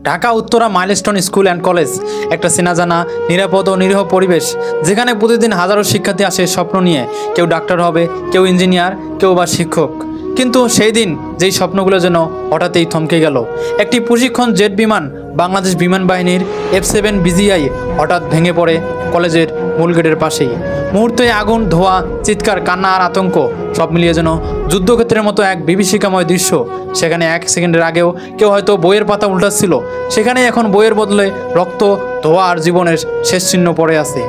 Dhaka Uttara milestone school and college একটা চেনাজানা নিরাপদ ও নিরীহ পরিবেশ, যেখানে প্রতিদিন হাজারো শিক্ষার্থী আসে স্বপ্ন নিয়ে। কেউ ডাক্তার হবে, কেউ ইঞ্জিনিয়ার, কেউ বা শিক্ষক। কিন্তু সেই দিন যেই স্বপ্নগুলো যেন হঠাৎই থমকে গেল। একটি প্রশিক্ষণ জেট বিমান বাংলাদেশ বিমান বাহিনীর F-7 BGI হঠাৎ ভেঙে পড়ে কলেজের মূল গেটের পাশেই। মুহূর্তে আগুন, ধোঁয়া, চিৎকার, কান্না আর আতঙ্ক সব মিলিয়ে যেন যুদ্ধক্ষেত্রের মতো এক বিভীষিকাময় দৃশ্য। সেখানে এক সেকেন্ডের আগেও কেউ হয়তো বইয়ের পাতা উল্টাচ্ছিল, সেখানে এখন বইয়ের বদলে রক্ত, ধোঁয়া আর জীবনের শেষ চিহ্ন পড়ে আছে।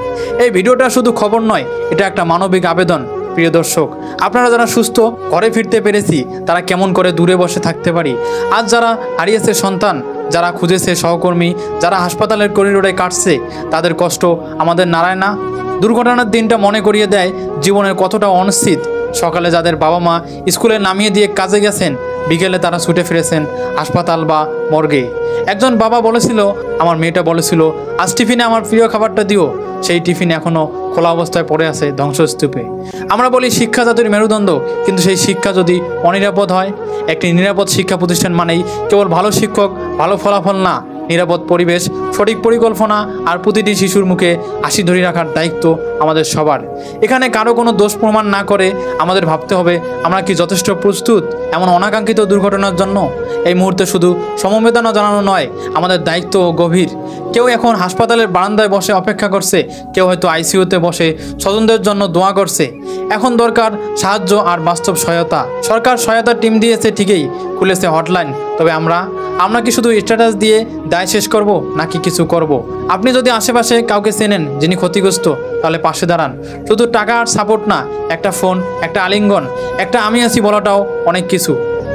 এই ভিডিওটা শুধু খবর নয়, এটা একটা মানবিক আবেদন। প্রিয় দর্শক, আপনারা যারা সুস্থ ঘরে ফিরতে পেরেছি, তারা কেমন করে দূরে বসে থাকতে পারি? আজ যারা হারিয়েছে সন্তান, যারা খুঁজেছে সহকর্মী, যারা হাসপাতালের করিডোরে কাটছে, তাদের কষ্ট আমাদের নাড়ায় না? দুর্ঘটনার দিনটা মনে করিয়ে দেয় জীবনের কতটা অনিশ্চিত। সকালে যাদের বাবা মা স্কুলে নামিয়ে দিয়ে কাজে গেছেন, বিকেলে তারা ছুটে ফিরেছেন হাসপাতাল বা মর্গে। একজন বাবা বলেছিল, আমার মেয়েটা বলেছিল, আজ টিফিনে আমার প্রিয় খাবারটা দিও। সেই টিফিন এখনও খোলা অবস্থায় পড়ে আছে ধ্বংসস্তূপে। আমরা বলি শিক্ষা জাতির মেরুদণ্ড, কিন্তু সেই শিক্ষা যদি অনিরাপদ হয়? একটি নিরাপদ শিক্ষা প্রতিষ্ঠান মানেই কেবল ভালো শিক্ষক, ভালো ফলাফল না, নিরাপদ পরিবেশ, সঠিক পরিকল্পনা আর প্রতিটি শিশুর মুখে হাসি ধরে রাখার দায়িত্ব আমাদের সবার। এখানে কারো কোনো দোষ প্রমাণ না করে আমাদের ভাবতে হবে, আমরা কি যথেষ্ট প্রস্তুত এমন অনাকাঙ্ক্ষিত দুর্ঘটনার জন্য? এই মুহূর্তে শুধু সমবেদনা জানানো নয়, আমাদের দায়িত্ব গভীর। কেউ এখন হাসপাতালের বারান্দায় বসে অপেক্ষা করছে, কেউ হয়তো আইসিইউতে বসে স্বজনদের জন্য দোয়া করছে। এখন দরকার সাহায্য আর বাস্তব সহায়তা। সরকার সহায়তার টিম দিয়েছে ঠিকই, খুলেছে হটলাইন, তবে আমরা কি শুধু স্ট্যাটাস দিয়ে দায় শেষ করব, নাকি কিছু করব? আপনি যদি আশেপাশে কাউকে চেনেন যিনি ক্ষতিগ্রস্ত, তাহলে পাশে দাঁড়ান। শুধু টাকা আর সাপোর্ট না, একটা ফোন, একটা আলিঙ্গন, একটা আমি আছি বলাটাও অনেক কিছু।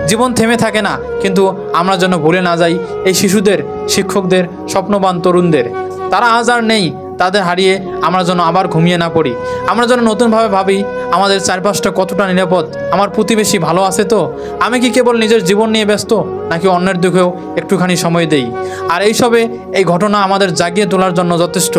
জীবন থেমে থাকে না, কিন্তু আমরা যেন ভুলে না যাই এই শিশুদের, শিক্ষকদের, স্বপ্নবান তরুণদের। তারা আজ আর নেই, তাদের হারিয়ে আমরা যেন আবার ঘুমিয়ে না পড়ি। আমরা যেন নতুনভাবে ভাবি, আমাদের চারপাশটা কতটা নিরাপদ, আমার প্রতিবেশী ভালো আছে তো, আমি কি কেবল নিজের জীবন নিয়ে ব্যস্ত, নাকি অন্যের দুঃখেও একটুখানি সময় দেই? আর এই ঘটনা আমাদের জাগিয়ে তোলার জন্য যথেষ্ট।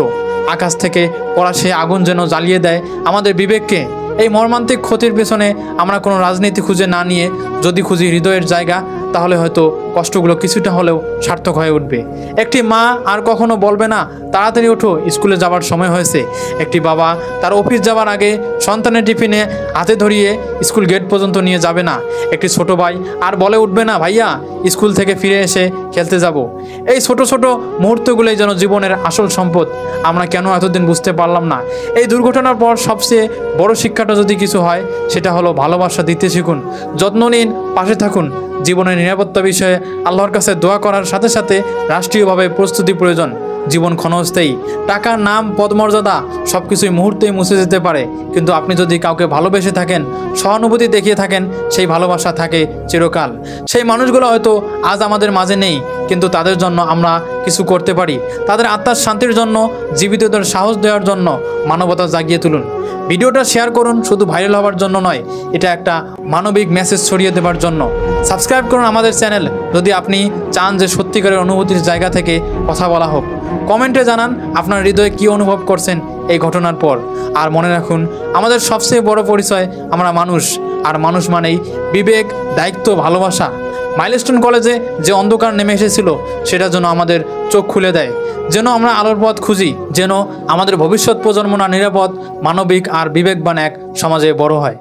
আকাশ থেকে পড়া সে আগুন যেন জ্বালিয়ে দেয় আমাদের বিবেককে। এই মর্মান্তিক ক্ষতির পেছনে আমরা কোনো রাজনীতি খুঁজে না নিয়ে যদি খুঁজি হৃদয়ের জায়গা, তাহলে হয়তো কষ্টগুলো কিছুটা হলেও সার্থক হয়ে উঠবে। একটি মা আর কখনো বলবে না, তাড়াতাড়ি ওঠো, স্কুলে যাওয়ার সময় হয়েছে। একটি বাবা তার অফিস যাওয়ার আগে সন্তানের টিফিনে হাতে ধরিয়ে স্কুল গেট পর্যন্ত নিয়ে যাবে না। একটি ছোট ভাই আর বলে উঠবে না, ভাইয়া স্কুল থেকে ফিরে এসে খেলতে যাব। এই ছোট ছোট মুহূর্তগুলোই যেন জীবনের আসল সম্পদ। আমরা কেন এতদিন বুঝতে পারলাম না? এই দুর্ঘটনার পর সবচেয়ে বড় শিক্ষাটা যদি কিছু হয়, সেটা হলো ভালোবাসা দিতে শিখুন, যত্ন নিন, পাশে থাকুন। জীবনের নিরাপত্তা বিষয়ে আল্লাহর কাছে দোয়া করার সাথে সাথে রাষ্ট্রীয়ভাবে প্রস্তুতি প্রয়োজন। জীবন ক্ষণস্থায়ী, টাকা, নাম, পদমর্যাদা সব কিছুই মুহূর্তেই মুছে যেতে পারে, কিন্তু আপনি যদি কাউকে ভালোবেসে থাকেন, সহানুভূতি দেখিয়ে থাকেন, সেই ভালোবাসা থাকে চিরকাল। সেই মানুষগুলো হয়তো আজ আমাদের মাঝে নেই, কিন্তু তাদের জন্য আমরা কিছু করতে পারি। তাদের আত্মার শান্তির জন্য, জীবিতদের সাহস দেওয়ার জন্য, মানবতা জাগিয়ে তুলুন। ভিডিওটা শেয়ার করুন, শুধু ভাইরাল হওয়ার জন্য নয়, এটা একটা মানবিক মেসেজ ছড়িয়ে দেওয়ার জন্য। সাবস্ক্রাইব করুন আমাদের চ্যানেল যদি আপনি চান যে সত্যিকারের অনুভূতির জায়গা থেকে কথা বলা হোক। কমেন্টে জানান আপনার হৃদয়ে কী অনুভব করছেন এই ঘটনার পর। আর মনে রাখুন, আমাদের সবচেয়ে বড় পরিচয় আমরা মানুষ, আর মানুষ মানেই বিবেক, দায়িত্ব, ভালোবাসা। মাইলস্টোন কলেজে যে অন্ধকার নেমে এসেছিল, সেটা যেন আমাদের চোখ খুলে দেয়, যেন আমরা আলোর পথ খুঁজি, যেন আমাদের ভবিষ্যৎ প্রজন্মরা নিরাপদ, মানবিক আর বিবেকবান এক সমাজে বড় হয়।